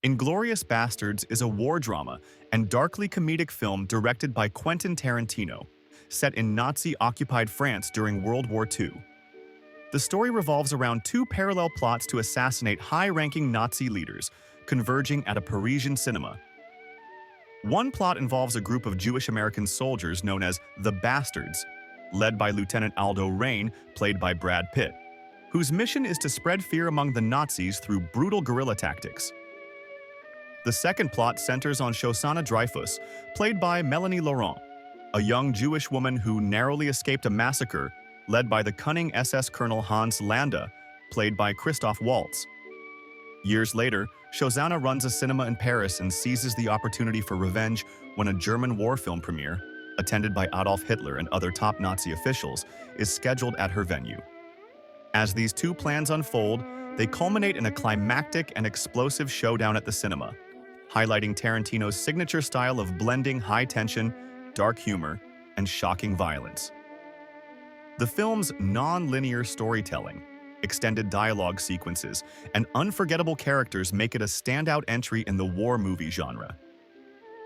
Inglourious Basterds is a war drama and darkly comedic film directed by Quentin Tarantino, set in Nazi-occupied France during World War II. The story revolves around two parallel plots to assassinate high-ranking Nazi leaders, converging at a Parisian cinema. One plot involves a group of Jewish-American soldiers known as the Bastards, led by Lieutenant Aldo Raine, played by Brad Pitt, whose mission is to spread fear among the Nazis through brutal guerrilla tactics. The second plot centers on Shosanna Dreyfus, played by Mélanie Laurent, a young Jewish woman who narrowly escaped a massacre led by the cunning SS Colonel Hans Landa, played by Christoph Waltz. Years later, Shosanna runs a cinema in Paris and seizes the opportunity for revenge when a German war film premiere, attended by Adolf Hitler and other top Nazi officials, is scheduled at her venue. As these two plans unfold, they culminate in a climactic and explosive showdown at the cinema, highlighting Tarantino's signature style of blending high tension, dark humor, and shocking violence. The film's non-linear storytelling, extended dialogue sequences, and unforgettable characters make it a standout entry in the war movie genre.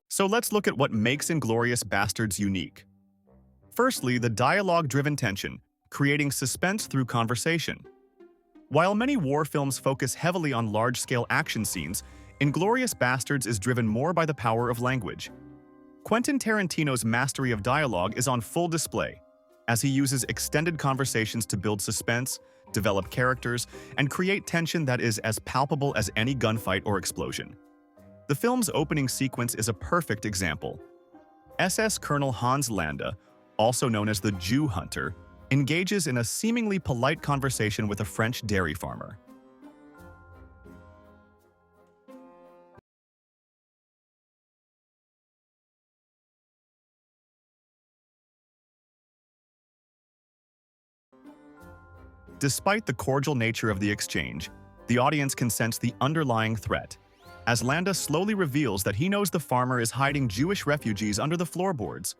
So let's look at what makes Inglourious Basterds unique. Firstly, the dialogue-driven tension, creating suspense through conversation. While many war films focus heavily on large-scale action scenes, Inglourious Basterds is driven more by the power of language. Quentin Tarantino's mastery of dialogue is on full display, as he uses extended conversations to build suspense, develop characters, and create tension that is as palpable as any gunfight or explosion. The film's opening sequence is a perfect example. SS Colonel Hans Landa, also known as the Jew Hunter, engages in a seemingly polite conversation with a French dairy farmer. Despite the cordial nature of the exchange, the audience can sense the underlying threat, as Landa slowly reveals that he knows the farmer is hiding Jewish refugees under the floorboards.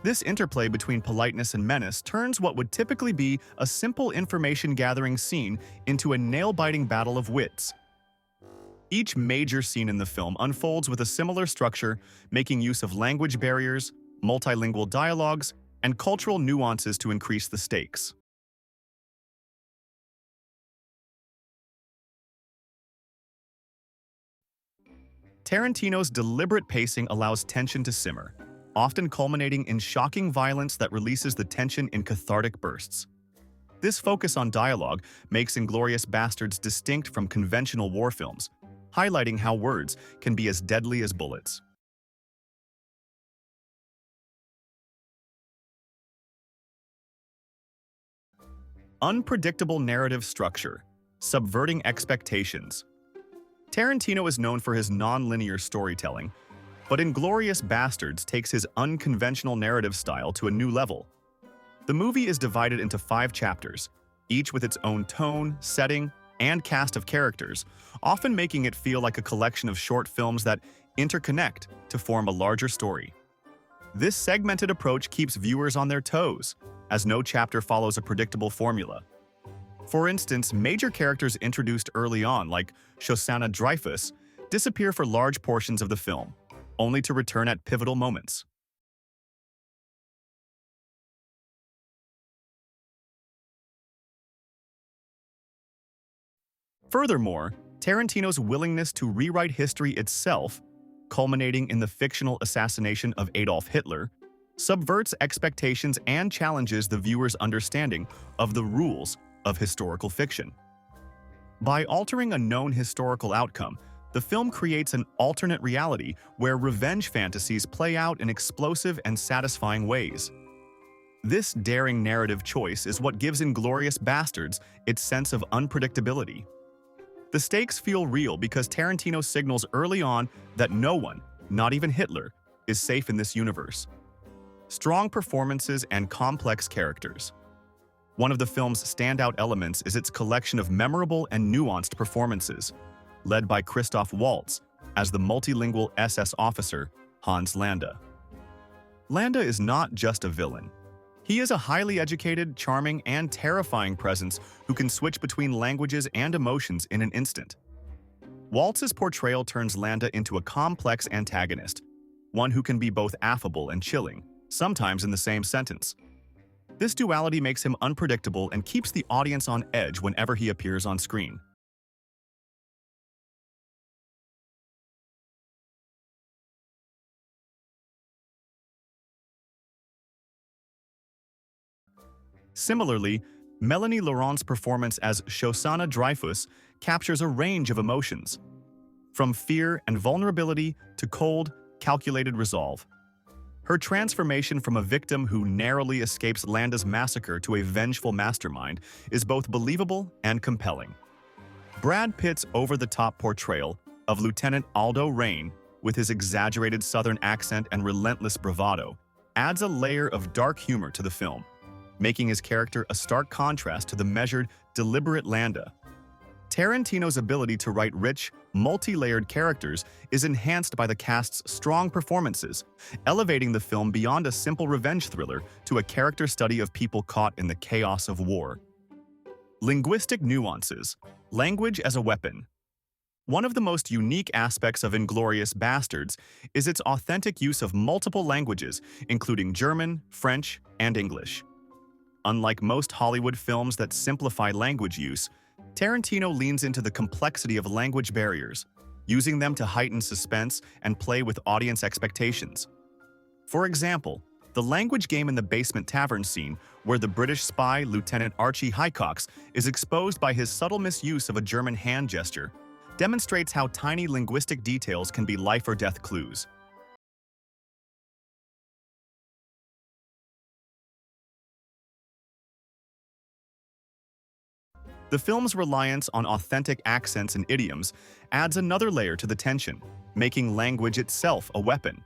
This interplay between politeness and menace turns what would typically be a simple information-gathering scene into a nail-biting battle of wits. Each major scene in the film unfolds with a similar structure, making use of language barriers, multilingual dialogues, and cultural nuances to increase the stakes. Tarantino's deliberate pacing allows tension to simmer, often culminating in shocking violence that releases the tension in cathartic bursts. This focus on dialogue makes Inglourious Basterds distinct from conventional war films, highlighting how words can be as deadly as bullets. Unpredictable narrative structure, subverting expectations. Tarantino is known for his non-linear storytelling, but Inglourious Basterds takes his unconventional narrative style to a new level. The movie is divided into 5 chapters, each with its own tone, setting, and cast of characters, often making it feel like a collection of short films that interconnect to form a larger story. This segmented approach keeps viewers on their toes, as no chapter follows a predictable formula. For instance, major characters introduced early on, like Shosanna Dreyfus, disappear for large portions of the film, only to return at pivotal moments. Furthermore, Tarantino's willingness to rewrite history itself, culminating in the fictional assassination of Adolf Hitler, subverts expectations and challenges the viewer's understanding of the rules of historical fiction. By altering a known historical outcome, the film creates an alternate reality where revenge fantasies play out in explosive and satisfying ways. This daring narrative choice is what gives Inglourious Basterds its sense of unpredictability. The stakes feel real because Tarantino signals early on that no one, not even Hitler, is safe in this universe. Strong performances and complex characters. One of the film's standout elements is its collection of memorable and nuanced performances, led by Christoph Waltz as the multilingual SS officer, Hans Landa. Landa is not just a villain. He is a highly educated, charming, and terrifying presence who can switch between languages and emotions in an instant. Waltz's portrayal turns Landa into a complex antagonist, one who can be both affable and chilling, sometimes in the same sentence. This duality makes him unpredictable and keeps the audience on edge whenever he appears on screen. Similarly, Mélanie Laurent's performance as Shosanna Dreyfus captures a range of emotions, from fear and vulnerability to cold, calculated resolve. Her transformation from a victim who narrowly escapes Landa's massacre to a vengeful mastermind is both believable and compelling. Brad Pitt's over-the-top portrayal of Lieutenant Aldo Raine, with his exaggerated Southern accent and relentless bravado, adds a layer of dark humor to the film, making his character a stark contrast to the measured, deliberate Landa. Tarantino's ability to write rich, multi-layered characters is enhanced by the cast's strong performances, elevating the film beyond a simple revenge thriller to a character study of people caught in the chaos of war. Linguistic nuances. Language as a weapon. One of the most unique aspects of Inglourious Basterds is its authentic use of multiple languages, including German, French, and English. Unlike most Hollywood films that simplify language use, Tarantino leans into the complexity of language barriers, using them to heighten suspense and play with audience expectations. For example, the language game in the basement tavern scene, where the British spy Lieutenant Archie Hicox is exposed by his subtle misuse of a German hand gesture, demonstrates how tiny linguistic details can be life-or-death clues. The film's reliance on authentic accents and idioms adds another layer to the tension, making language itself a weapon.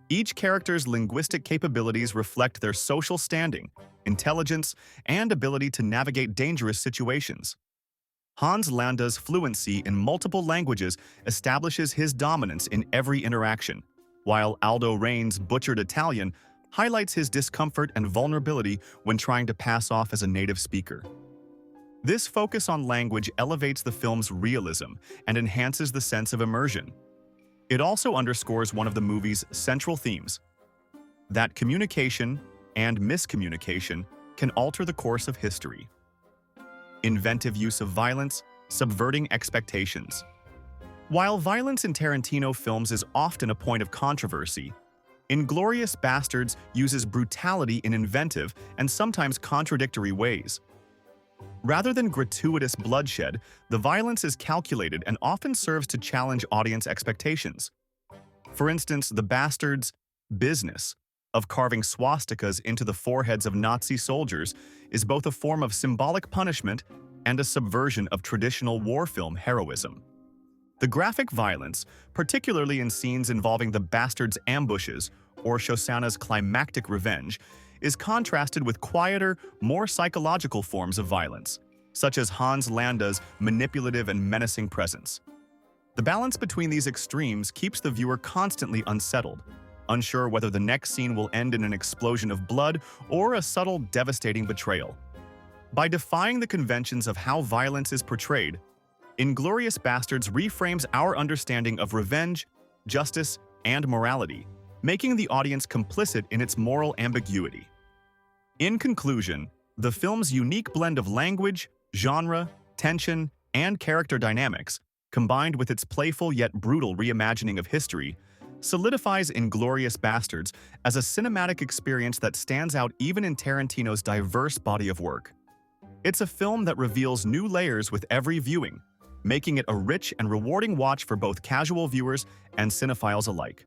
Each character's linguistic capabilities reflect their social standing, intelligence, and ability to navigate dangerous situations. Hans Landa's fluency in multiple languages establishes his dominance in every interaction, while Aldo Raine's butchered Italian highlights his discomfort and vulnerability when trying to pass off as a native speaker. This focus on language elevates the film's realism and enhances the sense of immersion. It also underscores one of the movie's central themes, that communication and miscommunication can alter the course of history. Inventive use of violence, subverting expectations. While violence in Tarantino films is often a point of controversy, Inglourious Basterds uses brutality in inventive and sometimes contradictory ways. Rather than gratuitous bloodshed, the violence is calculated and often serves to challenge audience expectations. For instance, the Bastards' business of carving swastikas into the foreheads of Nazi soldiers is both a form of symbolic punishment and a subversion of traditional war film heroism. The graphic violence, particularly in scenes involving the Bastards' ambushes or Shosanna's climactic revenge, is contrasted with quieter, more psychological forms of violence, such as Hans Landa's manipulative and menacing presence. The balance between these extremes keeps the viewer constantly unsettled, unsure whether the next scene will end in an explosion of blood or a subtle, devastating betrayal. By defying the conventions of how violence is portrayed, Inglourious Basterds reframes our understanding of revenge, justice, and morality, making the audience complicit in its moral ambiguity. In conclusion, the film's unique blend of language, genre, tension, and character dynamics, combined with its playful yet brutal reimagining of history, solidifies Inglourious Basterds as a cinematic experience that stands out even in Tarantino's diverse body of work. It's a film that reveals new layers with every viewing, making it a rich and rewarding watch for both casual viewers and cinephiles alike.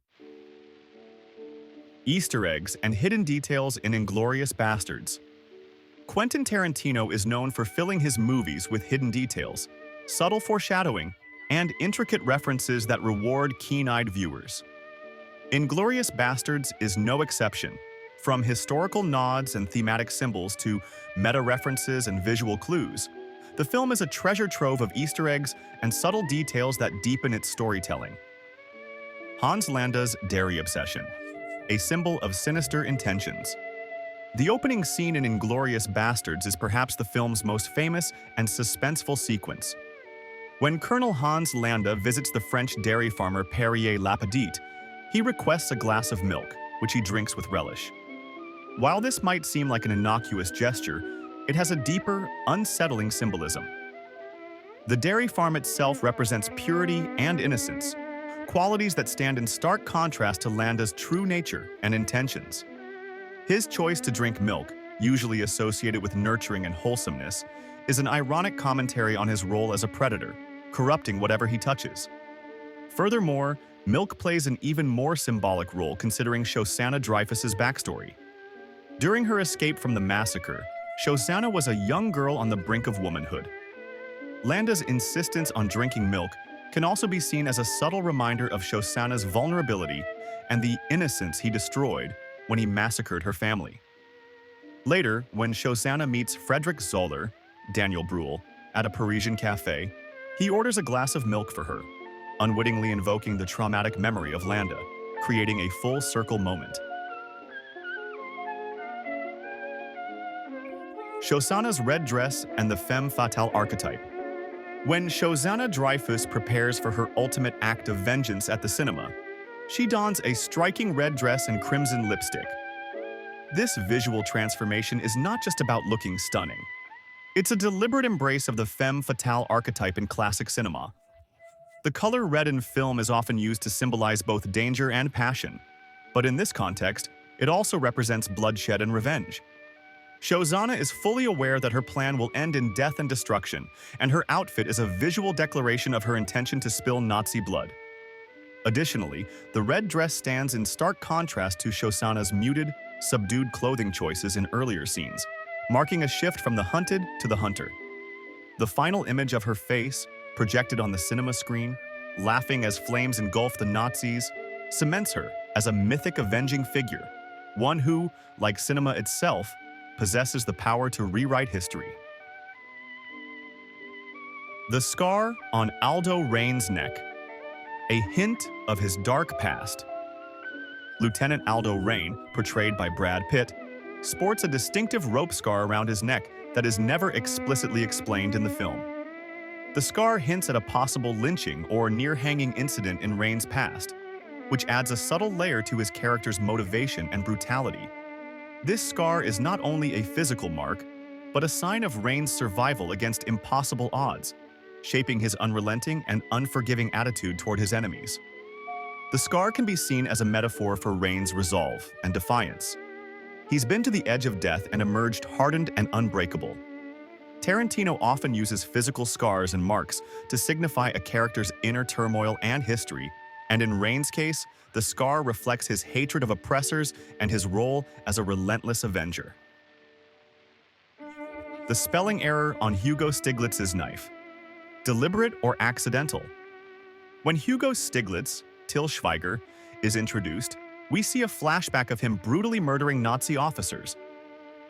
Easter eggs and hidden details in Inglourious Basterds. Quentin Tarantino is known for filling his movies with hidden details, subtle foreshadowing, and intricate references that reward keen-eyed viewers. Inglourious Basterds is no exception. From historical nods and thematic symbols to meta-references and visual clues, the film is a treasure trove of Easter eggs and subtle details that deepen its storytelling. Hans Landa's dairy obsession, a symbol of sinister intentions. The opening scene in Inglourious Basterds is perhaps the film's most famous and suspenseful sequence. When Colonel Hans Landa visits the French dairy farmer Perrier Lapidite, he requests a glass of milk, which he drinks with relish. While this might seem like an innocuous gesture, it has a deeper, unsettling symbolism. The dairy farm itself represents purity and innocence, qualities that stand in stark contrast to Landa's true nature and intentions. His choice to drink milk, usually associated with nurturing and wholesomeness, is an ironic commentary on his role as a predator, corrupting whatever he touches. Furthermore, milk plays an even more symbolic role considering Shosanna Dreyfus's backstory. During her escape from the massacre, Shosanna was a young girl on the brink of womanhood. Landa's insistence on drinking milk can also be seen as a subtle reminder of Shosanna's vulnerability and the innocence he destroyed when he massacred her family. Later, when Shosanna meets Frederick Zoller, Daniel Bruhl, at a Parisian cafe, he orders a glass of milk for her, unwittingly invoking the traumatic memory of Landa, creating a full-circle moment. Shosanna's red dress and the femme fatale archetype. When Shosanna Dreyfus prepares for her ultimate act of vengeance at the cinema, she dons a striking red dress and crimson lipstick. This visual transformation is not just about looking stunning. It's a deliberate embrace of the femme fatale archetype in classic cinema. The color red in film is often used to symbolize both danger and passion, but in this context, it also represents bloodshed and revenge. Shosanna is fully aware that her plan will end in death and destruction, and her outfit is a visual declaration of her intention to spill Nazi blood. Additionally, the red dress stands in stark contrast to Shosanna's muted, subdued clothing choices in earlier scenes, marking a shift from the hunted to the hunter. The final image of her face, projected on the cinema screen, laughing as flames engulf the Nazis, cements her as a mythic avenging figure, one who, like cinema itself, possesses the power to rewrite history. The scar on Aldo Rain's neck, a hint of his dark past. Lieutenant Aldo Rain, portrayed by Brad Pitt, sports a distinctive rope scar around his neck that is never explicitly explained in the film. The scar hints at a possible lynching or near-hanging incident in Rain's past, which adds a subtle layer to his character's motivation and brutality. This scar is not only a physical mark, but a sign of Rain's survival against impossible odds, shaping his unrelenting and unforgiving attitude toward his enemies. The scar can be seen as a metaphor for Rain's resolve and defiance. He's been to the edge of death and emerged hardened and unbreakable. Tarantino often uses physical scars and marks to signify a character's inner turmoil and history, and in Rain's case, the scar reflects his hatred of oppressors and his role as a relentless avenger. The spelling error on Hugo Stiglitz's knife. Deliberate or accidental? When Hugo Stiglitz, Till Schweiger, is introduced, we see a flashback of him brutally murdering Nazi officers.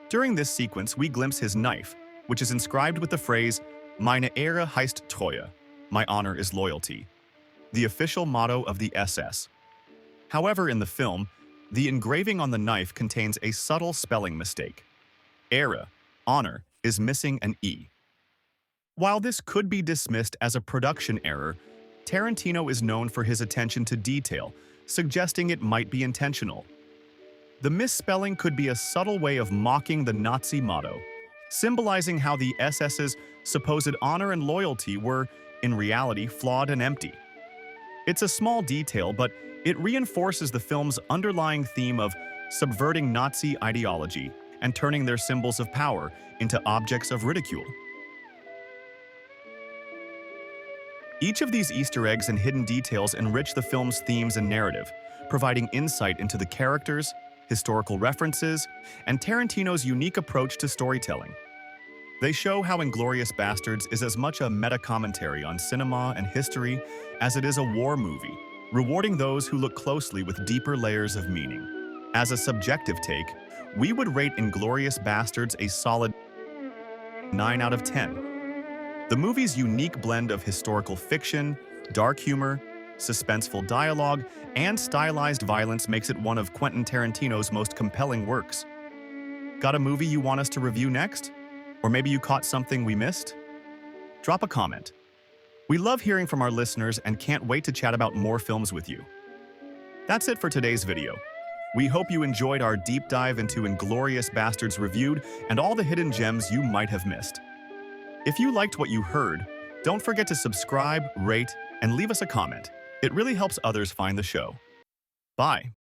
During this sequence, we glimpse his knife, which is inscribed with the phrase, "Meine Ehre heißt Treue," my honor is loyalty, the official motto of the SS. However, in the film, the engraving on the knife contains a subtle spelling mistake. Ehre, honor, is missing an E. While this could be dismissed as a production error, Tarantino is known for his attention to detail, suggesting it might be intentional. The misspelling could be a subtle way of mocking the Nazi motto, symbolizing how the SS's supposed honor and loyalty were, in reality, flawed and empty. It's a small detail, but it reinforces the film's underlying theme of subverting Nazi ideology and turning their symbols of power into objects of ridicule. Each of these Easter eggs and hidden details enrich the film's themes and narrative, providing insight into the characters, historical references, and Tarantino's unique approach to storytelling. They show how Inglourious Basterds is as much a meta-commentary on cinema and history as it is a war movie, rewarding those who look closely with deeper layers of meaning. As a subjective take, we would rate Inglourious Basterds a solid 9 out of 10. The movie's unique blend of historical fiction, dark humor, suspenseful dialogue, and stylized violence makes it one of Quentin Tarantino's most compelling works. Got a movie you want us to review next? Or maybe you caught something we missed? Drop a comment. We love hearing from our listeners and can't wait to chat about more films with you. That's it for today's video. We hope you enjoyed our deep dive into Inglourious Basterds reviewed and all the hidden gems you might have missed. If you liked what you heard, don't forget to subscribe, rate, and leave us a comment. It really helps others find the show. Bye.